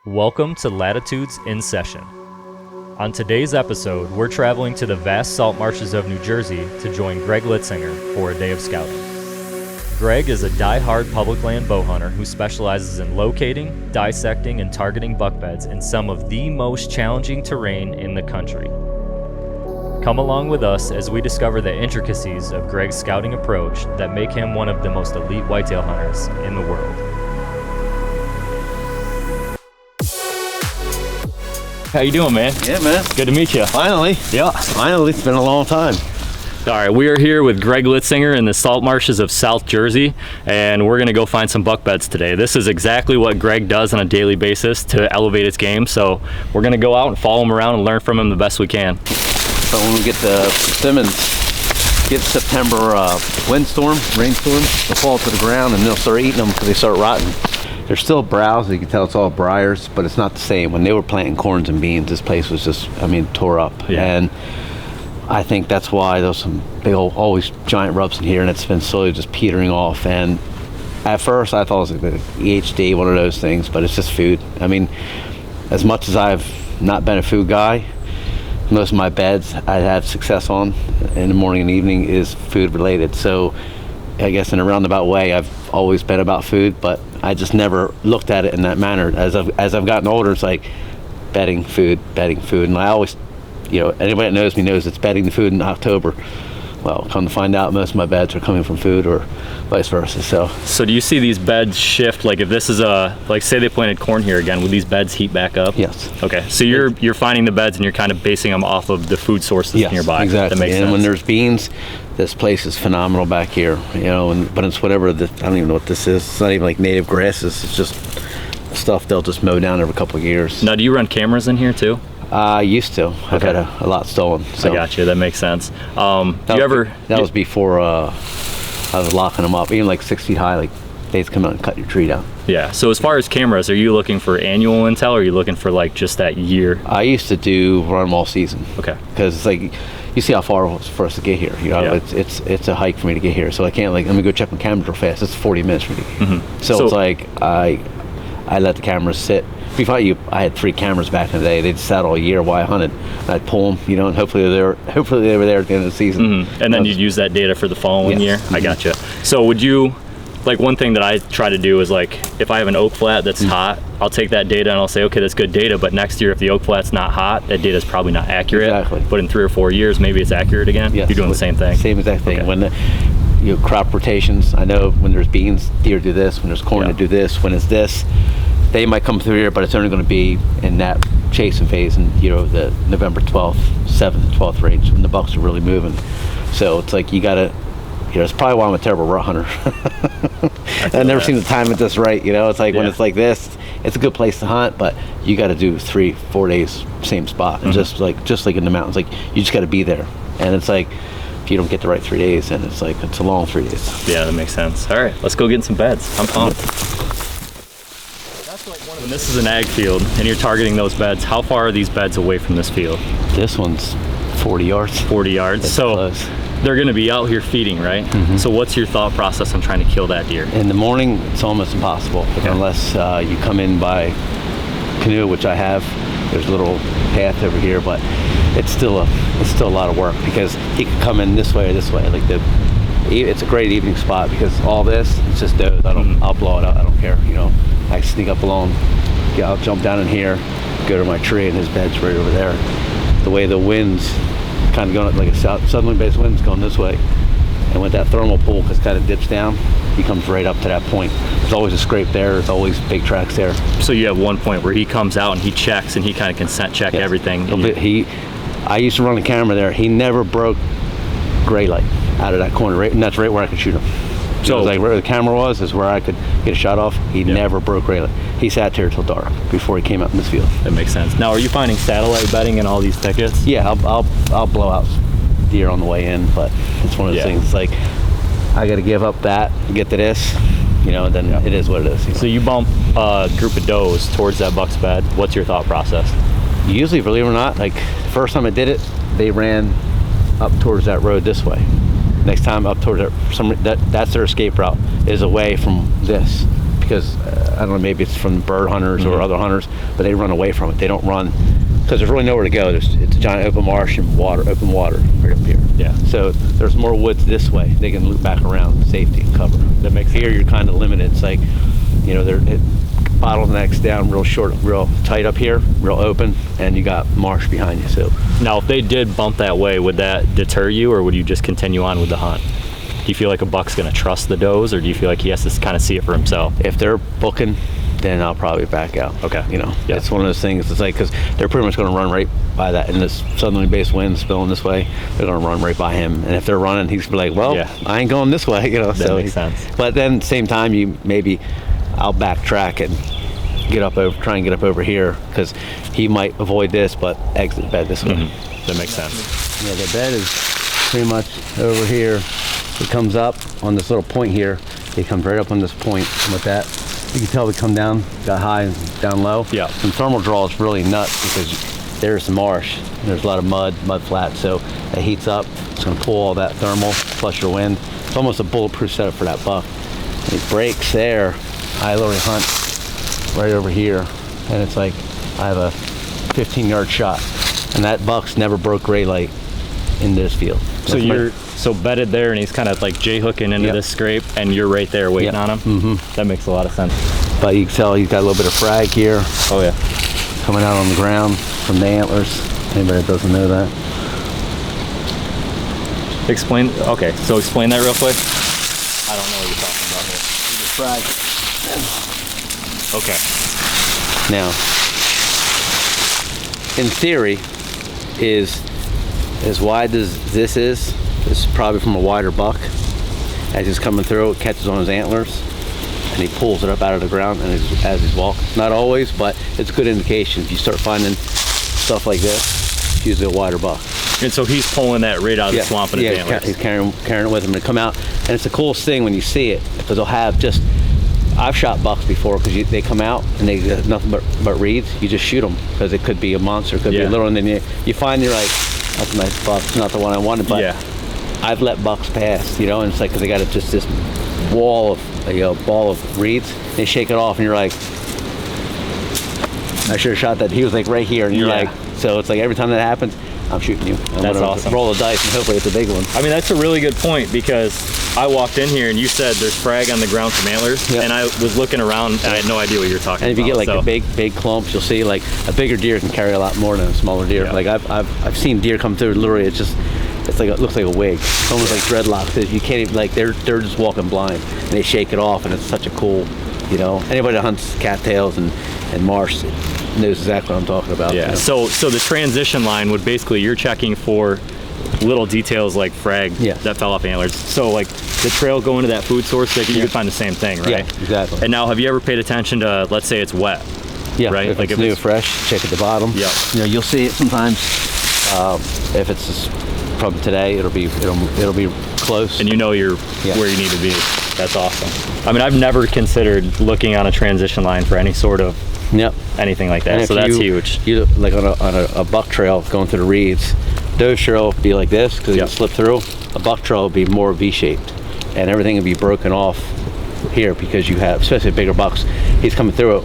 Welcome to Latitudes in Session. On today's episode, we're traveling to the vast salt marshes of New Jersey to join Greg Litzinger for a day of scouting. Greg is a die-hard public land bow hunter who specializes in locating, dissecting, and targeting buck beds in some of the most challenging terrain in the country. Come along with us as we discover the intricacies of Greg's scouting approach that make him one of the most elite whitetail hunters in the world. How you doing, man? Yeah, man. Good to meet you. Finally. Yeah. Finally. It's been a long time. All right, we are here with Greg Litzinger in the salt marshes of South Jersey, and we're gonna go find some buck beds today. This is exactly what Greg does on a daily basis to elevate his game, so we're gonna go out and follow him around and learn from him the best we can. So when we get the Simmons, get September windstorm, rainstorm, they'll fall to the ground and they'll start eating them because they start rotting. They're still browse, you can tell it's all briars, but it's not the same. When they were planting corns and beans, this place was just, tore up. Yeah. And I think that's why there's some big old, always giant rubs in here, and it's been slowly just petering off. And at first I thought it was like the EHD, one of those things, but it's just food. As much as I've not been a food guy, most of my beds I have success on in the morning and evening is food related. So I guess in a roundabout way, I've always been about food, but I just never looked at it in that manner. As I've gotten older, it's like bedding, food, and I always, anybody that knows me knows it's bedding the food in October. Well, come to find out, most of my beds are coming from food or vice versa. So do you see these beds shift? Like if this is say they planted corn here again, would these beds heat back up? Yes. Okay, so you're finding the beds and you're kind of basing them off of the food sources nearby. Exactly. That makes sense. And when there's beans, this place is phenomenal back here, but it's whatever, I don't even know what this is. It's not even like native grasses. It's just stuff they'll just mow down every couple of years. Now, do you run cameras in here too? I used to. I've had a lot stolen. So. I got you. That makes sense. That was before I was locking them up, even like 6 feet high. Like they'd come out and cut your tree down. Yeah. So as far as cameras, are you looking for annual intel, or are you looking for like just that year? I used to run them all season. Okay. Because it's like, you see how far it was for us to get here. It's a hike for me to get here. So I can't let me go check my camera real fast. It's 40 minutes for me. Mm-hmm. So it's like I let the cameras sit. I had 3 cameras back in the day. They'd sat all year while I hunted. I'd pull them, and hopefully they were there at the end of the season. Mm-hmm. And then you'd use that data for the following year. Mm-hmm. I gotcha. So would you, one thing that I try to do is if I have an oak flat that's hot, I'll take that data and I'll say, okay, that's good data, but next year if the oak flat's not hot, that data is probably not accurate. Exactly. But in 3 or 4 years, maybe it's accurate again. Yes. You're doing the same thing. Same exact thing. Okay. When crop rotations, I know when there's beans, deer do this. When there's corn, they do this. When it's this, they might come through here, but it's only going to be in that chasing phase in the November 12th, 7th, 12th range when the bucks are really moving. So it's like you got to, it's probably why I'm a terrible rut hunter. I've never seen the time at this right. It's like when it's like this, it's a good place to hunt, but you got to do 3-4 days same spot, and just like in the mountains, like you just got to be there. And it's like if you don't get the right 3 days, then it's a long 3 days. Yeah, that makes sense. All right, let's go get some beds. I'm pumped. When this is an ag field and you're targeting those beds, how far are these beds away from this field? This one's 40 yards. 40 yards. That's so close. They're going to be out here feeding, right? Mm-hmm. So what's your thought process on trying to kill that deer? In the morning, it's almost impossible unless you come in by canoe, which I have. There's a little path over here, but it's still a lot of work because he could come in this way or this way. It's a great evening spot because all this, it's just does. I'll blow it out. I don't care. I sneak up along. I'll jump down in here, go to my tree, and his bed's right over there. The way the wind's kind of going, like a southerly based wind's going this way, and with that thermal pull, because kind of dips down, he comes right up to that point. There's always a scrape there. There's always big tracks there. So you have one point where he comes out and he checks and he kind of can scent check everything. I used to run a camera there. He never broke gray light out of that corner, and that's right where I could shoot him. So it was where the camera was is where I could get a shot off. He never broke gray light. He sat there till dark before he came out in this field. That makes sense. Now, are you finding satellite bedding in all these thickets? Yeah, I'll blow out deer on the way in, but it's one of those things. It's like I got to give up that to get to this, and then it is what it is. So you bump a group of does towards that buck's bed. What's your thought process? Usually, believe it or not, the first time I did it, they ran up towards that road this way. Next time up towards that's their escape route, is away from this. because I don't know, maybe it's from bird hunters or other hunters, but they run away from it. They don't run because there's really nowhere to go. It's a giant open marsh and open water right up here. Yeah. So there's more woods this way. They can loop back around, safety and cover. That makes Here you're kind of limited. It's like, they're bottlenecks down real short, real tight up here, real open, and you got marsh behind you. So Now, if they did bump that way, would that deter you, or would you just continue on with the hunt? Do you feel like a buck's going to trust the does, or do you feel like he has to kind of see it for himself? if they're booking, then I'll probably back out. Okay. Yeah. It's one of those things. It's like, because they're pretty much going to run right by that. In this southerly based wind spilling this way, they're going to run right by him. And if they're running, he's like, well, I ain't going this way. That makes sense. But then same time, I'll backtrack and try and get up over here, because he might avoid this but exit the bed this way. That makes sense. Yeah, the bed is pretty much over here. It comes up on this little point here. It comes right up on this point. And with that, you can tell we come down, got high and down low. Yeah. And thermal draw is really nuts because there's some marsh. There's a lot of mud flat. So it heats up. It's going to pull all that thermal, plus your wind. It's almost a bulletproof setup for that buck. It breaks there. I literally hunt right over here, and it's like I have a 15-yard shot, and that buck's never broke gray light in this field. So you're bedded there, and he's kind of like J-hooking into this scrape, and you're right there waiting on him? That makes a lot of sense. But you can tell he's got a little bit of frag here. Oh yeah. Coming out on the ground from the antlers. Anybody that doesn't know that. Explain that real quick. I don't know what you're talking about here. He's a frag. Okay. Now, in theory, is as wide as this is probably from a wider buck. As he's coming through, it catches on his antlers, and he pulls it up out of the ground as he's walking. Not always, but it's a good indication. If you start finding stuff like this, it's usually a wider buck. And so he's pulling that right out of the swamp in his antlers. He's carrying it with him to come out, and it's the coolest thing when you see it, because they'll have I've shot bucks before, because they come out and they got nothing but reeds. You just shoot them, because it could be a monster, it could be a little, and then you find, you're like, that's a nice buck. It's not the one I wanted, but I've let bucks pass, and it's like, because they got just this ball of reeds. They shake it off, and you're like, I should have shot that. He was like right here, and you're like, so it's like every time that happens, I'm shooting you. That's awesome. Roll the dice, and hopefully it's a big one. I mean, that's a really good point, because I walked in here and you said there's frag on the ground from antlers, and I was looking around and I had no idea what you were talking about. And if you get like the big clumps, you'll see like a bigger deer can carry a lot more than a smaller deer. Like I've seen deer come through, literally it looks like a wig. It's almost like dreadlocks. You can't even, like, they're just walking blind, and they shake it off, and it's such a cool, anybody that hunts cattails and marsh knows exactly what I'm talking about. Yeah. So the transition line would basically, you're checking for little details like frag that fell off antlers. So like the trail going to that food source, you could find the same thing, right? Yeah, exactly. And now, have you ever paid attention to, let's say it's wet? Yeah, right. If it's new, fresh, check at the bottom. Yeah. You'll see it sometimes. If it's from today, it'll be close. And you're where you need to be. That's awesome. I mean, I've never considered looking on a transition line for any sort of anything like that. So that's huge. You like on a buck trail going through the reeds, doe trail will be like this because you slip through. A buck trail will be more V-shaped, and everything will be broken off here because you have, especially bigger bucks, he's coming through it.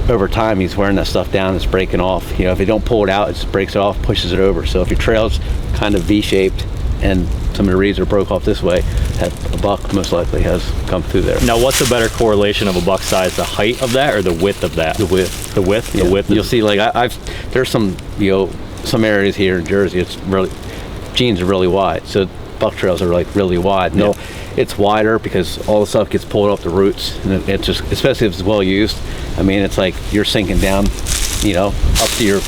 Over time, he's wearing that stuff down. It's breaking off. If they don't pull it out, it just breaks it off, pushes it over. So if your trail's kind of V-shaped and some of the reeds are broke off this way, a buck most likely has come through there. Now, what's a better correlation of a buck size, the height of that or the width of that? The width. The width? Yeah. The width. You'll see, like there's some areas here in Jersey, it's really, jeans are really wide. So buck trails are like really wide. No, it's wider because all the stuff gets pulled off the roots, and it's just, especially if it's well used. I mean, it's like you're sinking down, up to your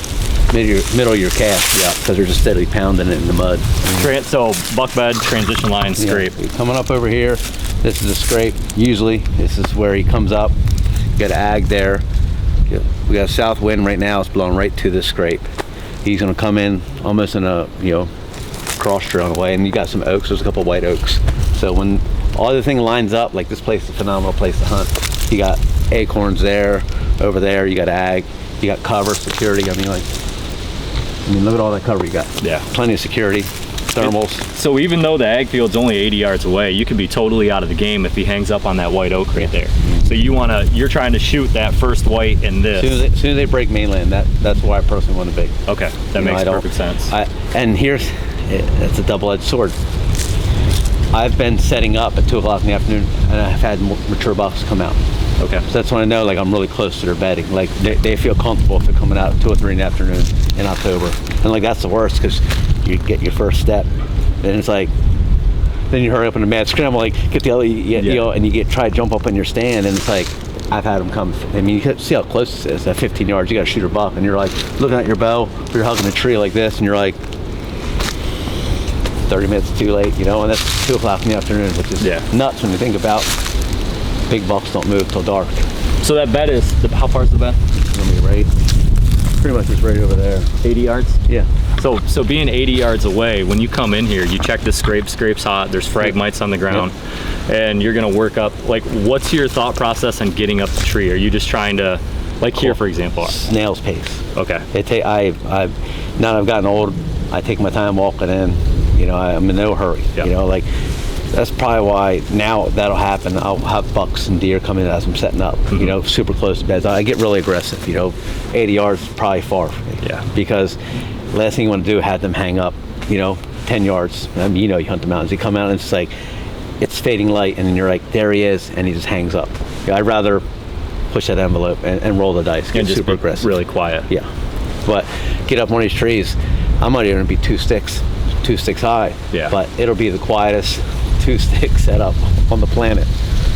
middle of your calf, because they're just steadily pounding it in the mud. So buck bed, transition line, scrape. Coming up over here, this is a scrape. Usually, this is where he comes up. You got an ag there. We got a south wind right now. It's blowing right to this scrape. He's going to come in almost in a cross trail in a way, and you got some oaks. There's a couple white oaks. So when all the thing lines up, like this place is a phenomenal place to hunt. You got acorns there, over there. You got ag. You got cover, security. I mean, look at all that cover you got. Yeah. Plenty of security. thermals. So even though the ag field's only 80 yards away, you could be totally out of the game if he hangs up on that white oak right there. So you're trying to shoot that first white in this. As soon as they break mainland, that's where I personally want to be. Okay, that makes perfect sense. And it's a double-edged sword. I've been setting up at 2 o'clock in the afternoon, and I've had mature bucks come out. Okay. So that's when I know, like, I'm really close to their bedding. Like, they feel comfortable if they're coming out at 2 or 3 in the afternoon in October. And, like, that's the worst, because you get your first step, and it's like, then you hurry up in a mad scramble, like, get the other, you know, and you try to jump up in your stand, and it's like, I've had them come. I mean, you can see how close this is. At 15 yards, you got to shoot a buck, and you're like looking at your bow, you're hugging a tree like this, and you're like 30 minutes too late, you know, and that's 2 o'clock in the afternoon, which is nuts when you think about big bucks don't move till dark. So that bed is, how far is the bed? It's gonna be right, pretty much just right over there. 80 yards? Yeah. So being 80 yards away, when you come in here, you check the scrape's hot, there's frag mites on the ground, and you're gonna work up, like, what's your thought process on getting up the tree? Are you just trying to, like here, for example? Snail's pace. Okay. Now that I've gotten old, I take my time walking in, you know, I'm in no hurry, you know, like, that's probably why now that'll happen. I'll have bucks and deer come in as I'm setting up, you know, super close to beds. I get really aggressive, you know, 80 yards is probably far for me. Yeah. Because last thing you want to do is have them hang up, you know, 10 yards. I mean, you know, you hunt the mountains, you come out and it's like, it's fading light, and then you're like, there he is, and he just hangs up. Yeah, I'd rather push that envelope and roll the dice, get super aggressive. Really quiet. Yeah. But get up one of these trees, I might even be two sticks high. Yeah. But it'll be the quietest 2-stick setup on the planet.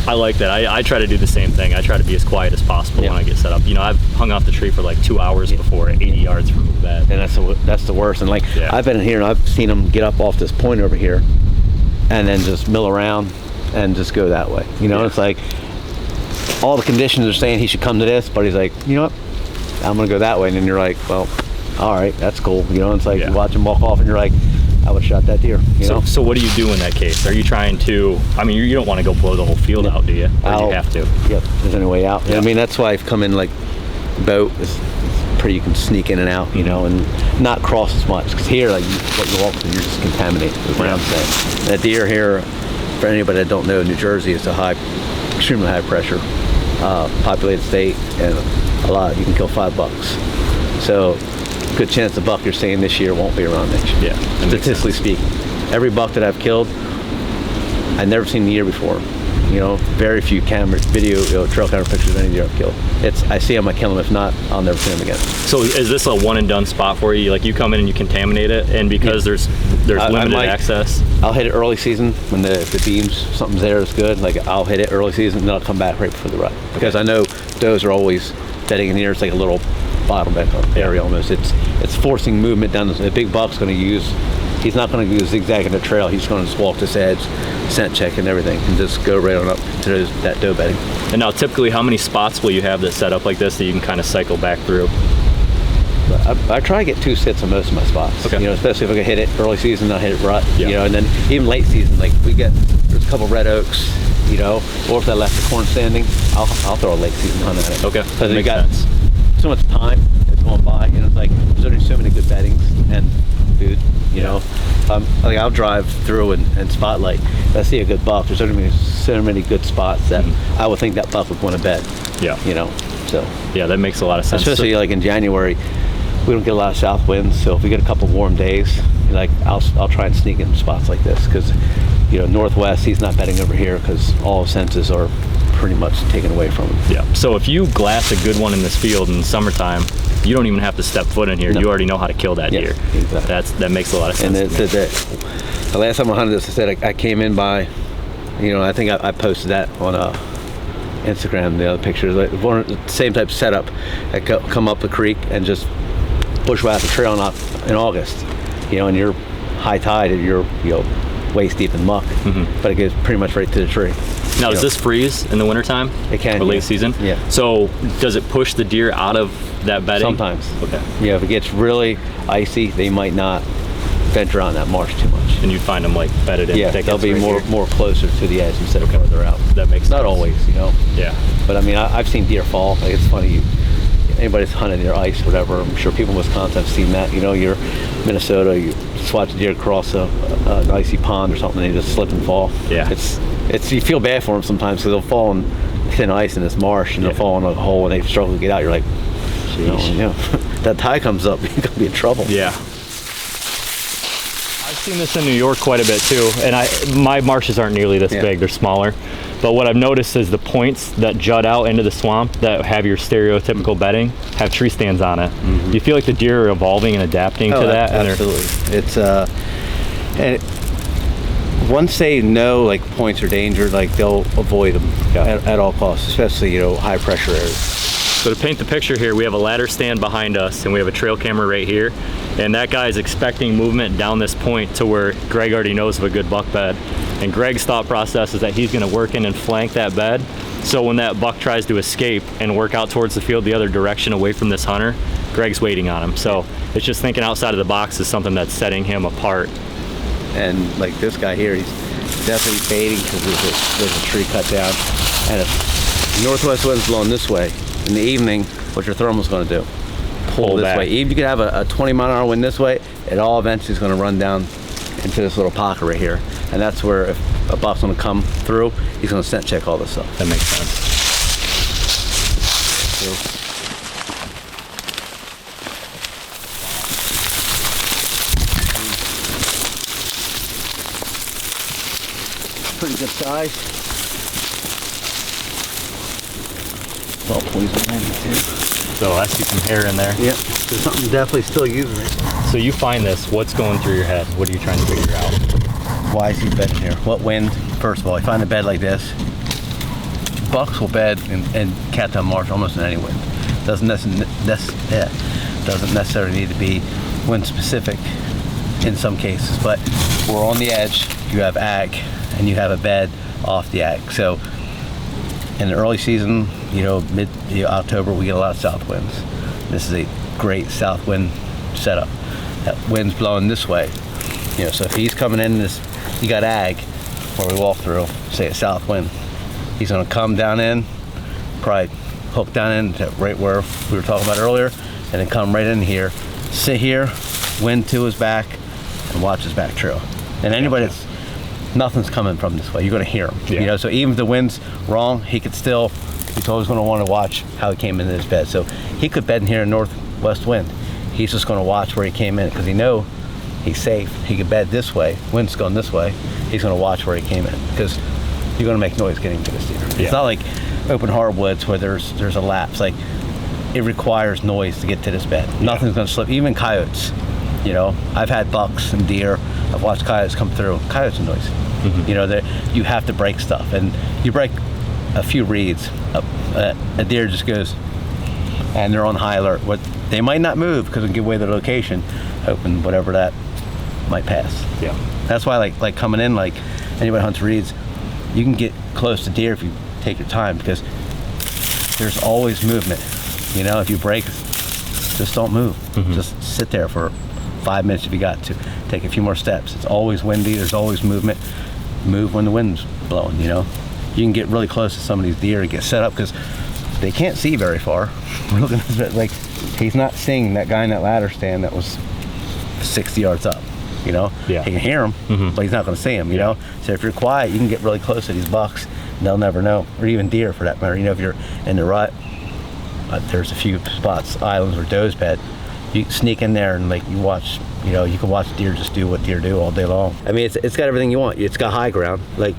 I like that. I try to do the same thing. I try to be as quiet as possible when I get set up. You know, I've hung off the tree for like 2 hours before, 80 yards from the bed. And that's the worst. And like, I've been in here and I've seen them get up off this point over here and then just mill around and just go that way. You know, it's like all the conditions are saying he should come to this, but he's like, you know what, I'm gonna go that way. And then you're like, well, all right, that's cool. You know, it's like you watch him walk off and you're like, I would have shot that deer. You know? So what do you do in that case? Are you trying to, I mean, you don't want to go blow the whole field out, do you? Or do you have to? Yep, there's any way out. I mean, that's why I've come in like boat. It's pretty, you can sneak in and out, you know, and not cross as much. Because here, like, what you walk through, you're just contaminated, is what I'm saying. That deer here, for anybody that don't know, New Jersey is a extremely high pressure, populated state, and you can kill 5 bucks. So, good chance the buck you're seeing this year won't be around next year. Yeah. Statistically speaking, every buck that I've killed, I've never seen the year before. You know, very few video, trail camera pictures of any deer I've killed. I see them, I kill them. If not, I'll never see them again. So is this a one and done spot for you? Like, you come in and you contaminate it, and because there's limited access? I'll hit it early season when the beams, something's there is good. Like, I'll hit it early season, and then I'll come back right before the rut. Because I know does are always bedding in here. It's like a little bottleneck area almost. It's forcing movement down. The big buck's going to use, he's not going to use zigzag in the trail. He's going to just walk this edge, scent check and everything, and just go right on up to that doe bedding. And now typically how many spots will you have that set up like this that you can kind of cycle back through? I try to get 2 sits on most of my spots. Okay. You know, especially if I can hit it early season, I'll hit it rut. You know, and then even late season, like there's a couple red oaks, you know, or if I left the corn standing, I'll throw a late season hunt at it. Okay. Because you got so much time that's going by, you know, it's like there's only so many good beddings and food, you know. Like I'll drive through and spotlight. If I see a good buck, there's only so many good spots that I would think that buck would want to bed. Yeah. You know, so. Yeah, that makes a lot of sense. Especially like in January, we don't get a lot of south winds, so if we get a couple warm days, like I'll try and sneak in spots like this, because, you know, northwest, he's not bedding over here because all his senses are pretty much taken away from him. Yeah. So if you glass a good one in this field in the summertime, you don't even have to step foot in here. No. You already know how to kill that deer. Exactly. That makes a lot of sense. And the last time I hunted this, I said I came in by, you know, I think I posted that on Instagram, the other pictures, like the same type of setup. I come up the creek and just bushwhack the trail in August, you know, and you're high tide and you're, you know, waist deep in muck, but it goes pretty much right to the tree. Now, does this freeze in the wintertime? It can. Or late season? Yeah. So does it push the deer out of that bedding? Sometimes. Okay. Yeah, if it gets really icy, they might not venture out in that marsh too much. And you find them like bedded in. Yeah, they'll be more closer to the edge instead of further out. That makes sense. Not always, you know. Yeah. But I mean, I've seen deer fall. Like, it's funny. anybody's hunted near ice, whatever, I'm sure people in Wisconsin have seen that. You know, you're Minnesota, you swat the deer across an icy pond or something, and they just slip and fall. Yeah. It's you feel bad for them sometimes because they'll fall in thin ice in this marsh, and they'll fall in a hole and they struggle to get out. You're like, that tide comes up, you're gonna be in trouble. Yeah. I've seen this in New York quite a bit too, and my marshes aren't nearly this big, they're smaller. But what I've noticed is the points that jut out into the swamp that have your stereotypical bedding have tree stands on it. Mm-hmm. You feel like the deer are evolving and adapting to that? Absolutely. It's and once they know like points are danger, like they'll avoid them at all costs, especially high pressure areas. So to paint the picture here, we have a ladder stand behind us and we have a trail camera right here. And that guy is expecting movement down this point to where Greg already knows of a good buck bed. And Greg's thought process is that he's gonna work in and flank that bed. So when that buck tries to escape and work out towards the field the other direction away from this hunter, Greg's waiting on him. So it's just thinking outside of the box is something that's setting him apart. And like this guy here, he's definitely baiting because there's a tree cut down. And if northwest wind's blowing this way, in the evening, what your thermal's gonna do? Pull this back. way. Even if you could have a 20-mile-an-hour wind this way, it all eventually is gonna run down into this little pocket right here. And that's where if a buck's gonna come through, he's gonna scent check all this stuff. That makes sense. Pretty good size. Well, poison ivy too. So I see some hair in there. Yep, there's something definitely still using it. So you find this, what's going through your head? What are you trying to figure out? Why is he bedding here? What wind? First of all, I find a bed like this. Bucks will bed in Cattail Marsh almost in any wind. Doesn't necessarily need to be wind specific in some cases, but we're on the edge. You have ag and you have a bed off the ag. So in the early season, mid October, we get a lot of south winds. This is a great south wind setup. That wind's blowing this way. So if he's coming in this, you got ag where we walk through, say a south wind. He's gonna come down in, probably hook down in to right where we were talking about earlier, and then come right in here, sit here, wind to his back, and watch his back trail. And anybody that's, nothing's coming from this way, you're gonna hear him. Yeah. So even if the wind's wrong, he's always gonna wanna watch how he came into his bed. So he could bed in here in northwest wind. He's just gonna watch where he came in because he know he's safe. He could bed this way, wind's going this way. He's gonna watch where he came in because you're gonna make noise getting to this deer. Yeah. It's not like open hardwoods where there's a lapse. Like it requires noise to get to this bed. Nothing's gonna slip, even coyotes. I've had bucks and deer. I've watched coyotes come through. Coyotes are noisy. Mm-hmm. You have to break stuff, and you break a few reeds, a deer just goes, and they're on high alert. They might not move because it'll give away their location, hoping whatever that might pass. Yeah. That's why, like coming in, like anybody hunts reeds, you can get close to deer if you take your time because there's always movement. If you break, just don't move. Mm-hmm. Just sit there for 5 minutes if you got to. Take a few more steps. It's always windy. There's always movement. Move when the wind's blowing. You can get really close to some of these deer and get set up because they can't see very far. We're looking at this, like he's not seeing that guy in that ladder stand that was 60 yards up. Yeah. He can hear him, mm-hmm. but he's not going to see him. So if you're quiet, you can get really close to these bucks, and they'll never know, or even deer for that matter. If you're in the rut, there's a few spots, islands where does bed. You sneak in there and you watch. You can watch deer just do what deer do all day long. I mean, it's got everything you want. It's got high ground. Like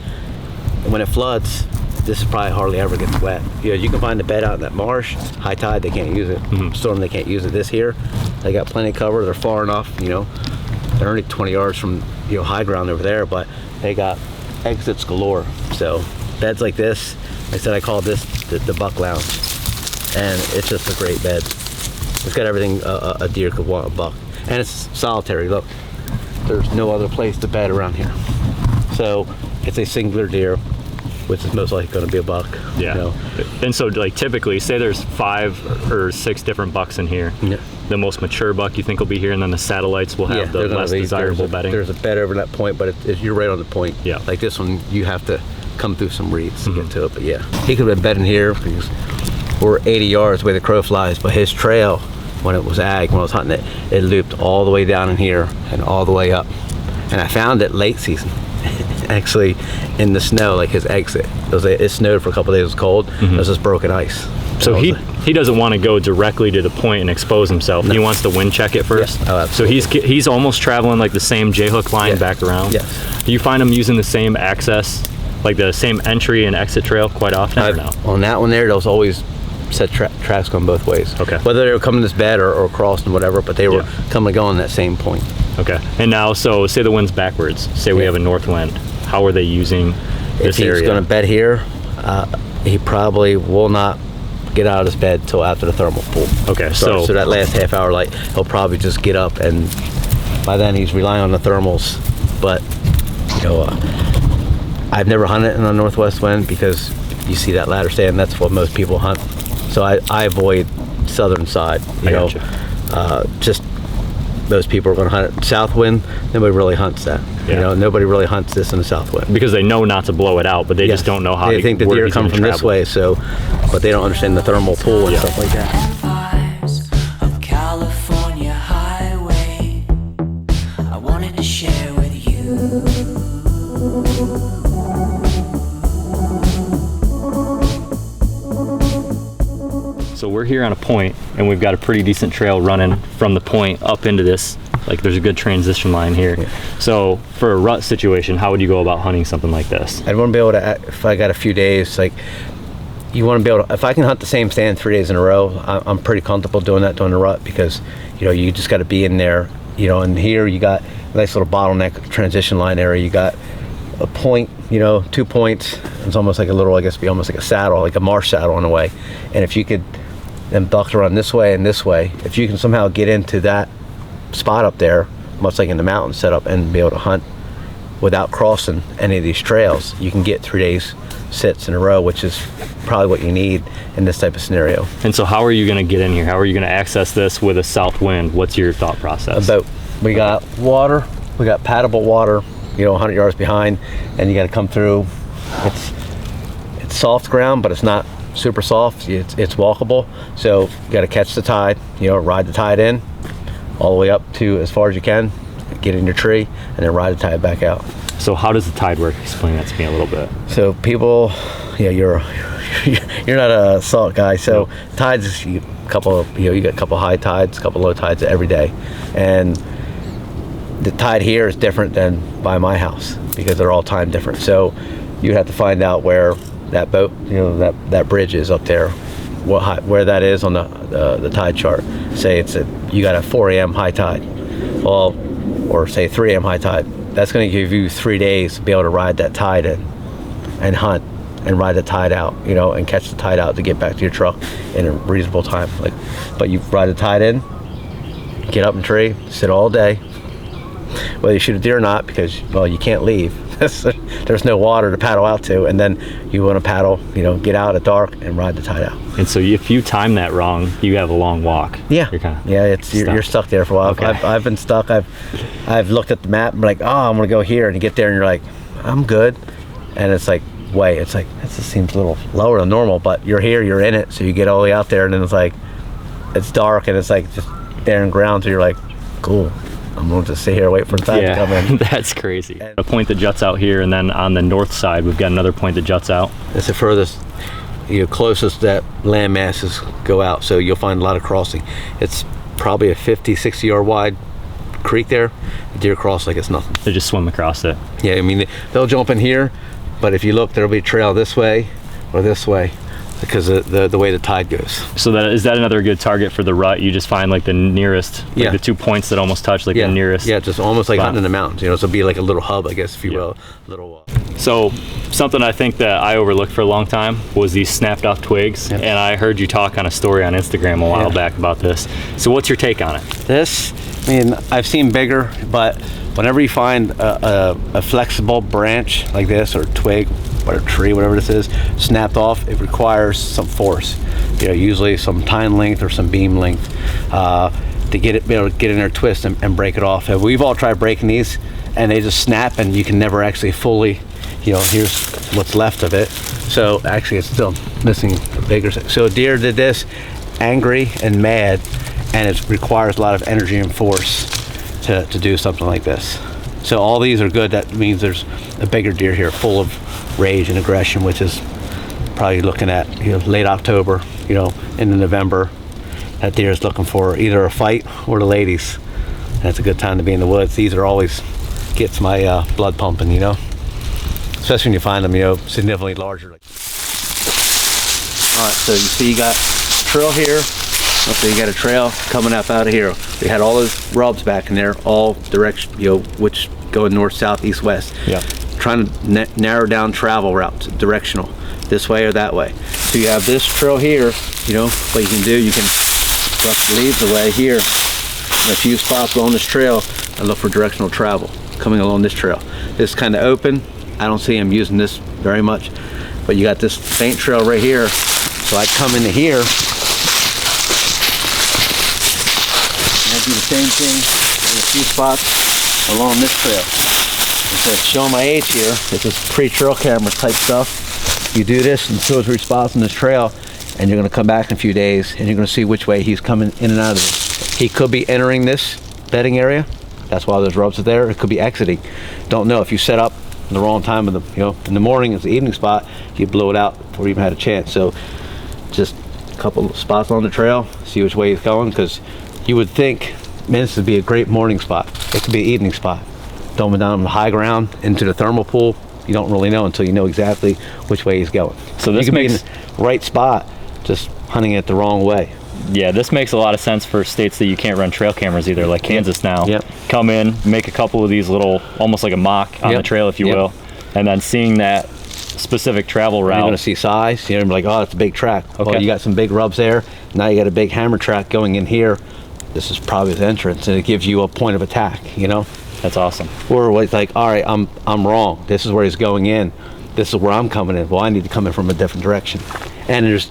when it floods, this probably hardly ever gets wet. You can find the bed out in that marsh. High tide, they can't use it. Mm-hmm. Storm, they can't use it. This here, they got plenty of cover. They're far enough. They're only 20 yards from high ground over there, but they got exits galore. So beds like this, like I said, I call this the buck lounge, and it's just a great bed. It's got everything a deer could want, a buck. And it's solitary. Look, there's no other place to bed around here. So it's a singular deer, which is most likely going to be a buck. Yeah. And so typically, say there's 5 or 6 different bucks in here. Yeah. The most mature buck you think will be here, and then the satellites will have the less desirable bedding. There's a bed over that point, but you're right on the point. Yeah. Like this one, you have to come through some reeds to get to it. But yeah, he could have been bedding here because we're 80 yards the way the crow flies, but his trail, when it was ag, when I was hunting it, it looped all the way down in here and all the way up. And I found it late season, actually in the snow, like his exit. It snowed for a couple of days, it was cold, it was just broken ice. So he doesn't want to go directly to the point and expose himself. No. He wants to wind check it first. Yeah. Oh, so he's almost traveling like the same J-hook line back around. Yes. Do you find him using the same access, like the same entry and exit trail quite often or no? On that one there was always set tracks going both ways. Okay. Whether they were coming this bed or crossing whatever, but they were coming and going that same point. Okay. And now, so say the wind's backwards. Say we have a north wind. How are they using this area? If he's going to bed here, he probably will not get out of his bed till after the thermal pool. Okay. So that last half hour light, he'll probably just get up, and by then he's relying on the thermals. But I've never hunted in a northwest wind because you see that ladder stand. That's what most people hunt. So I avoid southern side. Just most people are going to hunt it. South wind, nobody really hunts that. Yeah. Nobody really hunts this in the south wind because they know not to blow it out, but they just don't know how. They think the deer come from this way, but they don't understand the thermal pull and stuff like that. So we're here on a point, and we've got a pretty decent trail running from the point up into this. Like there's a good transition line here. Yeah. So for a rut situation, how would you go about hunting something like this? I'd want to be able to, if I got a few days, like you want to be able to, if I can hunt the same stand 3 days in a row, I'm pretty comfortable doing that during the rut because, you just got to be in there, and here you got a nice little bottleneck transition line area. You got a point, 2 points. It's almost like a little, I guess, be almost like a saddle, like a marsh saddle in a way. And if you could then duck around this way and this way, if you can somehow get into that spot up there, much like in the mountain setup, and be able to hunt without crossing any of these trails, you can get 3 days sits in a row, which is probably what you need in this type of scenario. And so how are you going to get in here? How are you going to access this with a south wind? What's your thought process? We got water, we got paddable water, 100 yards behind, and you got to come through. It's soft ground, but it's not super soft. It's walkable, so you got to catch the tide, ride the tide in all the way up to as far as you can, get in your tree, and then ride the tide back out. So how does the tide work? Explain that to me a little bit. So people, you're not a salt guy, so tides, you got a couple high tides, a couple low tides every day, and the tide here is different than by my house because they're all time different. So you have to find out where that boat, that bridge is up there, where that is on the tide chart. Say you got a 4 a.m. high tide, or say 3 a.m. high tide. That's going to give you 3 days to be able to ride that tide in and hunt and ride the tide out, and catch the tide out to get back to your truck in a reasonable time. But you ride the tide in, get up in the tree, sit all day, whether you shoot a deer or not, because you can't leave. There's no water to paddle out to, and then you want to paddle, get out at dark and ride the tide out. And so if you time that wrong, you have a long walk. Yeah, you're stuck there for a while. Okay. I've been stuck. I've looked at the map and like, I'm gonna go here, and you get there and you're like, I'm good, and it's like that just seems a little lower than normal, but you're here, you're in it, so you get all the way out there, and then it's like it's dark and it's like just barren ground, so you're like, cool. I'm going to sit here and wait for the tide to come in. That's crazy. A point that juts out here, and then on the north side, we've got another point that juts out. It's the furthest, closest that land masses go out, so you'll find a lot of crossing. It's probably a 50, 60 yard wide creek there. The deer cross like it's nothing. They just swim across it. Yeah, they'll jump in here, but if you look, there'll be a trail this way or this way, because of the way the tide goes. So is that another good target for the rut? You just find like the nearest, the 2 points that almost touch, the nearest. Yeah, just almost like hunting in the mountains, so it'd be like a little hub, I guess, if you will. So something I think that I overlooked for a long time was these snapped off twigs. Yep. And I heard you talk on a story on Instagram a while back about this. So what's your take on it? I've seen bigger, but whenever you find a flexible branch like this, or twig, or a tree, whatever this is, snapped off, it requires some force. Usually some tine length or some beam length to be able to get in there, twist and break it off. And we've all tried breaking these, and they just snap, and you can never actually fully, You know, here's what's left of it. So actually it's still missing a bigger, so a deer did this angry and mad, and it requires a lot of energy and force to do something like this. So all these are good. That means there's a bigger deer here full of rage and aggression, which is probably looking at, you know, late October, you know, into November. That deer is looking for either a fight or the ladies. That's a good time to be in the woods. These are always gets my blood pumping, you know, especially when you find them, you know, significantly larger. All right, so you see you got trail here. So you got a trail coming up out of here. We had all those rubs back in there, all direction, you know, which going north, south, east, west. Yeah. Trying to narrow down travel routes, directional, this way or that way. So you have this trail here. You know what you can do. You can brush the leaves away here. In a few spots along this trail, and look for directional travel coming along this trail. This is kind of open. I don't see him using this very much, but you got this faint trail right here. So I come into here. Do the same thing in a few spots along this trail. So showing my age here, this is pre-trail camera type stuff. You do this in 2 or 3 spots on this trail, and you're going to come back in a few days, and you're going to see which way he's coming in and out of it. He could be entering this bedding area. That's why those rubs are there. It could be exiting. Don't know. If you set up in the wrong time of the, you know, in the morning, it's the evening spot, you blow it out before you even had a chance. So just a couple of spots on the trail, see which way he's going, because you would think, man, this would be a great morning spot. It could be an evening spot. Dumbing down on the high ground into the thermal pool. You don't really know until you know exactly which way he's going. So this makes be in the right spot, just hunting it the wrong way. Yeah, this makes a lot of sense for states that you can't run trail cameras either, like Kansas now. Yep. Come in, make a couple of these little, almost like a mock on the trail, if you will, and then seeing that specific travel route. You're going to see size. You're going to be like, oh, it's a big track. Okay. Well, you got some big rubs there. Now you got a big hammer track going in here. This is probably the entrance, and it gives you a point of attack, you know? That's awesome. Or it's like, all right, I'm wrong. This is where he's going in. This is where I'm coming in. Well, I need to come in from a different direction. And there's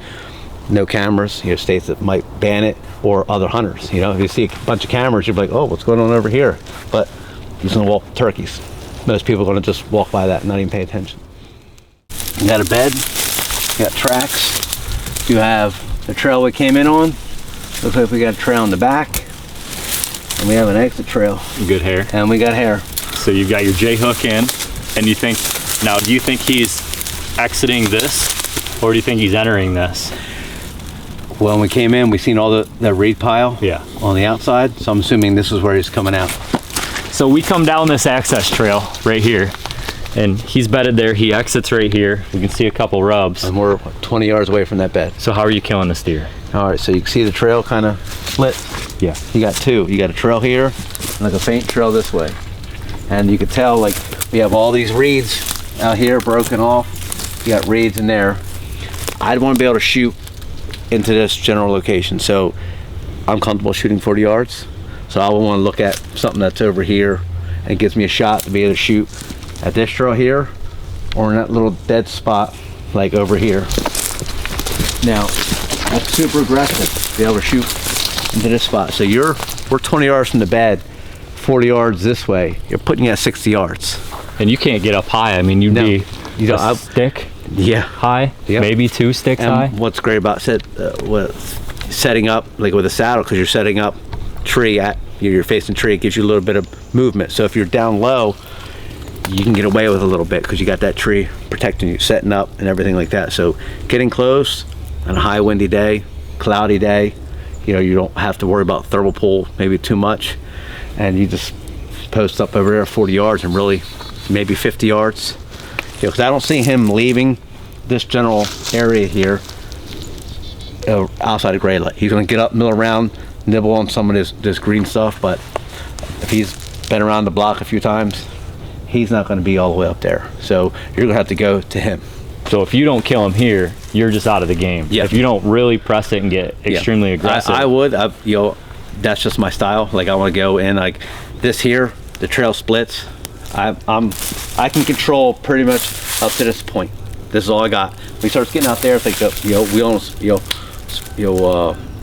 no cameras, you know, states that might ban it, or other hunters. You know, if you see a bunch of cameras, you're like, oh, what's going on over here? But he's gonna walk turkeys. Most people are gonna just walk by that and not even pay attention. You got a bed, you got tracks, you have the trail we came in on. Looks like we got a trail in the back, and we have an exit trail. Good hair. And we got hair. So you've got your J hook in, and you think, now do you think he's exiting this, or do you think he's entering this? Well, when we came in, we seen all the reed pile on the outside, so I'm assuming this is where he's coming out. So we come down this access trail right here, and he's bedded there. He exits right here. We can see a couple rubs. And we're 20 yards away from that bed. So how are you killing this deer? All right, so you can see the trail kind of split. Yeah. You got two. You got a trail here, and like a faint trail this way. And you can tell, like, we have all these reeds out here broken off. You got reeds in there. I'd want to be able to shoot into this general location. So I'm comfortable shooting 40 yards. So I would want to look at something that's over here and it gives me a shot to be able to shoot at this trail here or in that little dead spot like over here. Now, that's super aggressive to be able to shoot into this spot. So we're 20 yards from the bed, 40 yards this way. You're putting you at 60 yards. And you can't get up high. I mean, you'd be a stick high, maybe 2 sticks high. What's great about setting up, like with a saddle, because you're setting up tree at, you're facing tree, it gives you a little bit of movement. So if you're down low, you can get away with a little bit because you got that tree protecting you, setting up and everything like that. So getting close on a high windy day, cloudy day, you know, you don't have to worry about thermal pull maybe too much, and you just post up over there 40 yards and really maybe 50 yards. You know, because I don't see him leaving this general area here outside of gray light. He's going to get up, mill around, nibble on some of this green stuff, but if he's been around the block a few times, he's not going to be all the way up there. So you're going to have to go to him. So if you don't kill him here, you're just out of the game. Yeah. If you don't really press it and get extremely aggressive. I would. You know, that's just my style. Like I want to go in like this here. The trail splits. I can control pretty much up to this point. This is all I got. When he starts getting out there, it's like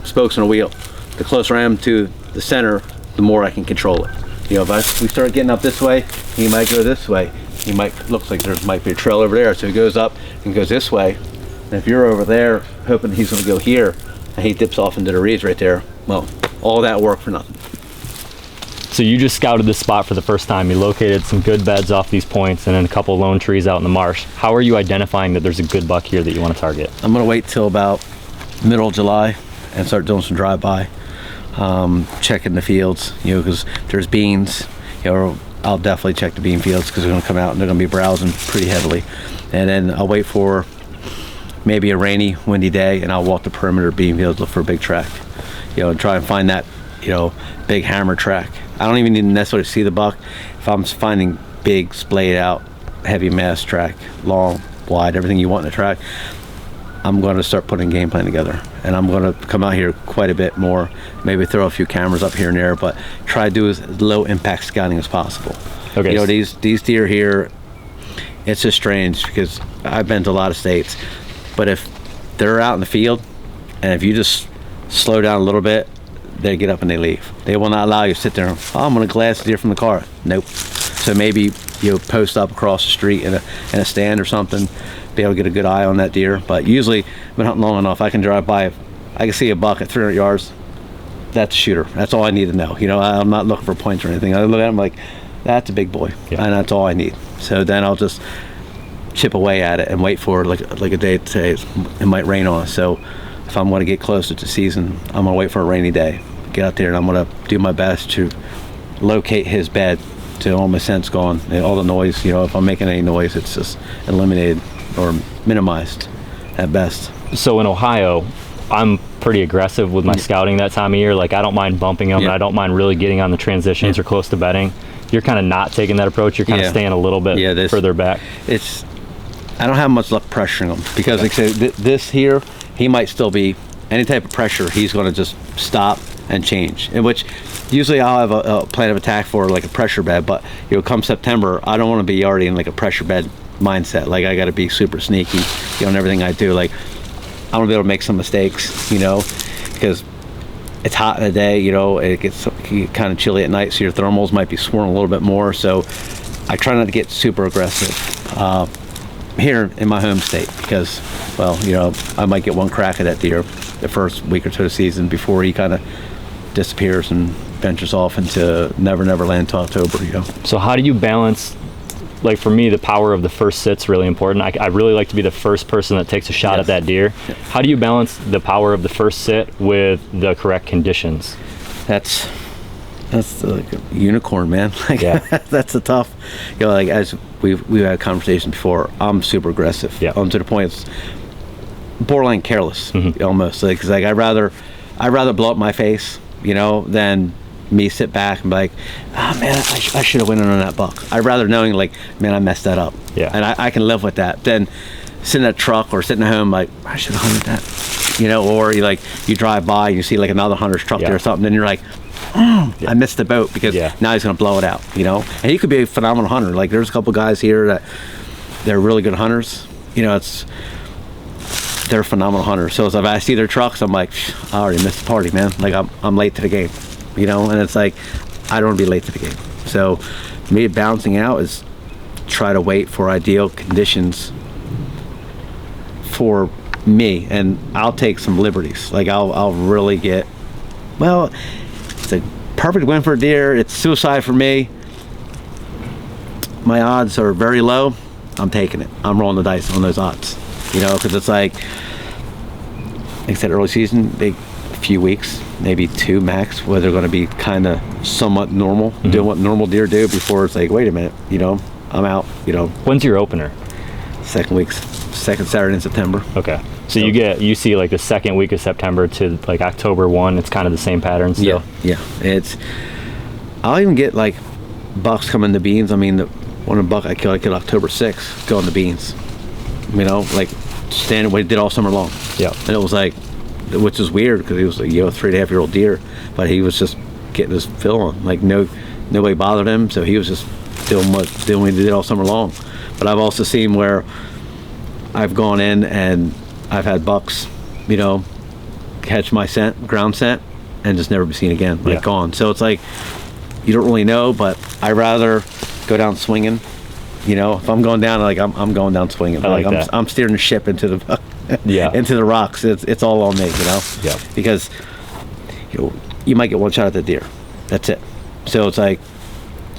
spokes on a wheel. The closer I am to the center, the more I can control it. You know, if we start getting up this way, he might go this way. he looks like there might be a trail over there. So he goes up and goes this way. And if you're over there hoping he's going to go here, and he dips off into the reeds right there, well, all that work for nothing. So you just scouted this spot for the first time. You located some good beds off these points and then a couple lone trees out in the marsh. How are you identifying that there's a good buck here that you want to target? I'm going to wait till about middle of July and start doing some drive-by, checking the fields, because there's beans, I'll definitely check the bean fields because they're going to come out and they're going to be browsing pretty heavily. And then I'll wait for maybe a rainy, windy day, and I'll walk the perimeter bean fields, look for a big track, and try and find that, big hammer track. I don't even need to necessarily see the buck. If I'm finding big, splayed out, heavy mass track, long, wide, everything you want in a track, I'm going to start putting a game plan together. And I'm going to come out here quite a bit more, maybe throw a few cameras up here and there, but try to do as low impact scouting as possible. Okay. These deer here, it's just strange because I've been to a lot of states, but if they're out in the field and if you just slow down a little bit, they get up and they leave. They will not allow you to sit there and, I'm going to glass the deer from the car. Nope. So maybe post up across the street in a stand or something, be able to get a good eye on that deer. But usually, I've been hunting long enough, I can drive by, I can see a buck at 300 yards. That's a shooter. That's all I need to know. I'm not looking for points or anything. I look at him like, that's a big boy, and that's all I need. So then I'll just chip away at it and wait for like a day today. It might rain on us. So if I'm going to get closer to season, I'm going to wait for a rainy day, get out there, and I'm going to do my best to locate his bed till all my scent's gone, and all the noise. If I'm making any noise, it's just eliminated or minimized at best. So in Ohio, I'm pretty aggressive with my scouting that time of year. Like, I don't mind bumping them, and I don't mind really getting on the transitions or close to bedding. You're kind of not taking that approach. You're kind of staying a little bit further back. I don't have much luck pressuring him because, like I said, this here, he might still be any type of pressure. He's going to just stop and change. In which, usually I'll have a plan of attack for like a pressure bed, but come September, I don't want to be already in like a pressure bed mindset. Like, I got to be super sneaky, in everything I do. Like, I want to be able to make some mistakes, because it's hot in the day, it gets kind of chilly at night, so your thermals might be swirling a little bit more. So I try not to get super aggressive here in my home state because, well, I might get one crack at that deer the first week or two of the season before he kind of disappears and ventures off into never land until October. So how do you balance? Like, for me, the power of the first sit's really important. I really like to be the first person that takes a shot at that deer. How do you balance the power of the first sit with the correct conditions? That's like a unicorn, man. That's a tough. Like, as we've had conversations before, I'm super aggressive. To the point it's borderline careless, almost. Like, I'd rather blow up my face, than me sit back and be like, man, I should have went in on that buck. I'd rather knowing, like, man, I messed that up. And I can live with that than sitting in a truck or sitting at home like, I should have hunted that. Or you drive by and you see like another hunter's truck there or something, and you're like, I missed the boat because now he's gonna blow it out. And he could be a phenomenal hunter. Like, there's a couple guys here that they're really good hunters. They're phenomenal hunters. So if I see their trucks, I'm like, I already missed the party, man. Like, I'm late to the game. And it's like, I don't want to be late to the game. So me balancing out is try to wait for ideal conditions for me, and I'll take some liberties. Like, I'll really get, well, it's a perfect win for a deer, it's suicide for me, my odds are very low, I'm taking it. I'm rolling the dice on those odds, because it's like I said, early season, a few weeks, maybe 2 max, where they're going to be kind of somewhat normal, doing what normal deer do before it's like, wait a minute, I'm out. When's your opener? Second Saturday in September. Okay. So you see like the second week of September to like October 1, it's kind of the same pattern still? Yeah. I'll even get like bucks coming to beans. I mean, one of the buck I killed October 6th, going to beans. Like standing what he did all summer long. And it was like, which is weird because he was a 3.5-year-old deer, but he was just getting his fill on. Like, nobody bothered him, so he was just doing what he did all summer long. But I've also seen where I've gone in and I've had bucks, catch my scent, ground scent, and just never be seen again, gone. So it's like, you don't really know, but I'd rather go down swinging You know, if I'm going down, like I'm going down swinging. like Like that. I'm steering the ship into the Yeah. into the rocks. It's all on me, you know. Yeah. Because you might get one shot at the deer. That's it. So it's like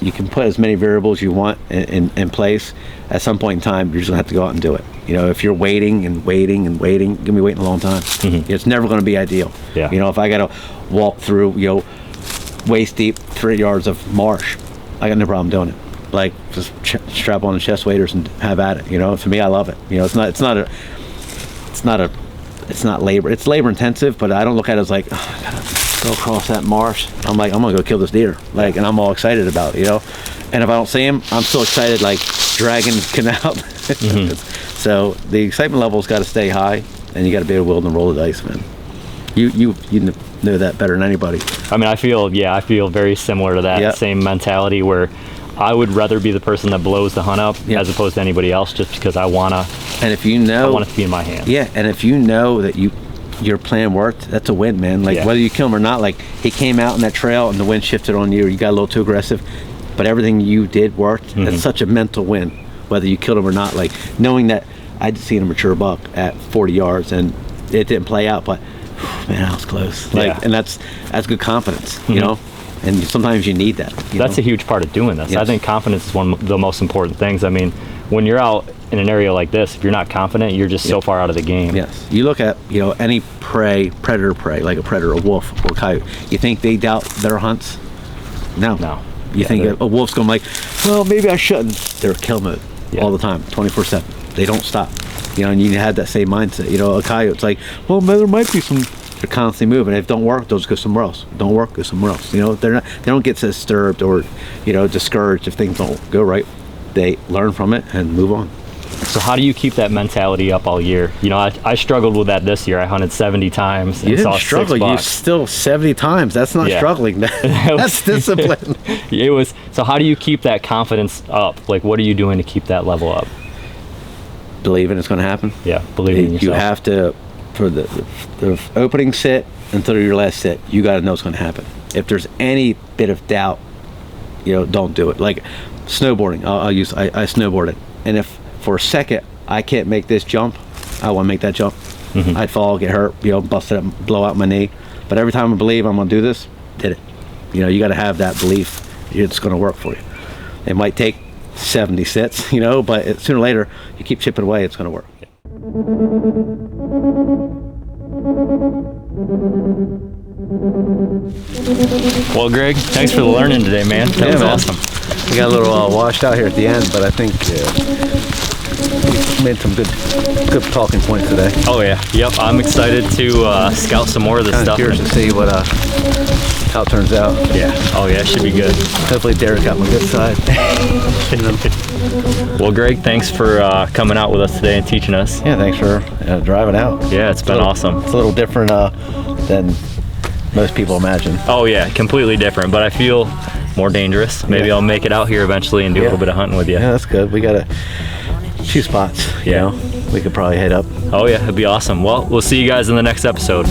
you can put as many variables you want in place. At some point in time, you're just gonna have to go out and do it. You know, if you're waiting and waiting and waiting, you're gonna be waiting a long time. It's never gonna be ideal. Yeah. You know, if I gotta walk through, waist deep 3 yards of marsh, I got no problem doing it. Like, just strap on the chest waders and have at it. You know, for me, I love it. You know, it's not labor. It's labor intensive, but I don't look at it as like, oh, I gotta go across that marsh. I'm like, I'm gonna go kill this deer. Like, and I'm all excited about it, you know. And if I don't see him, I'm still excited, like dragging the canal. So the excitement level's got to stay high, and you got to be able to wield and roll the dice, man. You know that better than anybody. I mean, I feel very similar to that. Yep. Same mentality where I would rather be the person that blows the hunt up Yep. as opposed to anybody else, just because I want And if you know, it to be in my hands. yeah, and if you know that your plan worked, that's a win, man. Like, Yeah. whether you kill him or not, like, he came out in that trail and the wind shifted on you, or you got a little too aggressive, but everything you did worked. That's such a mental win, whether you killed him or not. Like, knowing that I'd seen a mature buck at 40 yards and it didn't play out, but man, that was close. Like, Yeah. and that's good confidence, you know. And sometimes you need that. That's a huge part of doing this. Yes. I think confidence is one of the most important things. I mean, when you're out in an area like this, if you're not confident, you're just so far out of the game. Yes. You look at, any predator prey, like a predator, a wolf or a coyote. You think they doubt their hunts? No. No. You Yeah, think they're- a wolf's going to like, well, maybe I shouldn't. They're kill mode all the time, 24/7. They don't stop. And you had that same mindset. A coyote's like, well, there might be some. They're constantly moving. If it don't work, they'll just go somewhere else. Don't work, go somewhere else. They don't get disturbed or, discouraged if things don't go right. They learn from it and move on. So how do you keep that mentality up all year? I struggled with that this year. I hunted 70 times and You saw didn't struggle. 6 You bucks. still 70 times. That's not Yeah. struggling. That's discipline. It was. So how do you keep that confidence up? Like, what are you doing to keep that level up? Believing it's going to happen. Yeah, believing in yourself. You have to, for the opening sit until your last sit, you got to know it's going to happen. If there's any bit of doubt, don't do it. Like snowboarding, I snowboarded, and if for a second I can't make this jump, I want to make that jump. I'd fall, get hurt, bust it up, blow out my knee. But every time I believe I'm going to do this, did it. You got to have that belief it's going to work for you. It might take 70 sits, but sooner or later, you keep chipping away, it's going to work. Well, Greg, thanks for the learning today, man. That was man. awesome. We got a little washed out here at the end, but I think we made some good talking points today. Oh yeah, yep. I'm excited to scout some more of this Kind of stuff. curious to see how it turns out. Yeah. Oh yeah, should be good. Hopefully Derek got my good side. Well, Greg, thanks for coming out with us today and teaching us. Yeah, thanks for driving out. Yeah, it's been awesome. It's a little different than most people imagine. Oh yeah, completely different, but I feel more dangerous. Maybe I'll make it out here eventually and do a little bit of hunting with you. Yeah, that's good. We got a few spots. Yeah. We could probably head up. Oh yeah, it'd be awesome. Well, we'll see you guys in the next episode.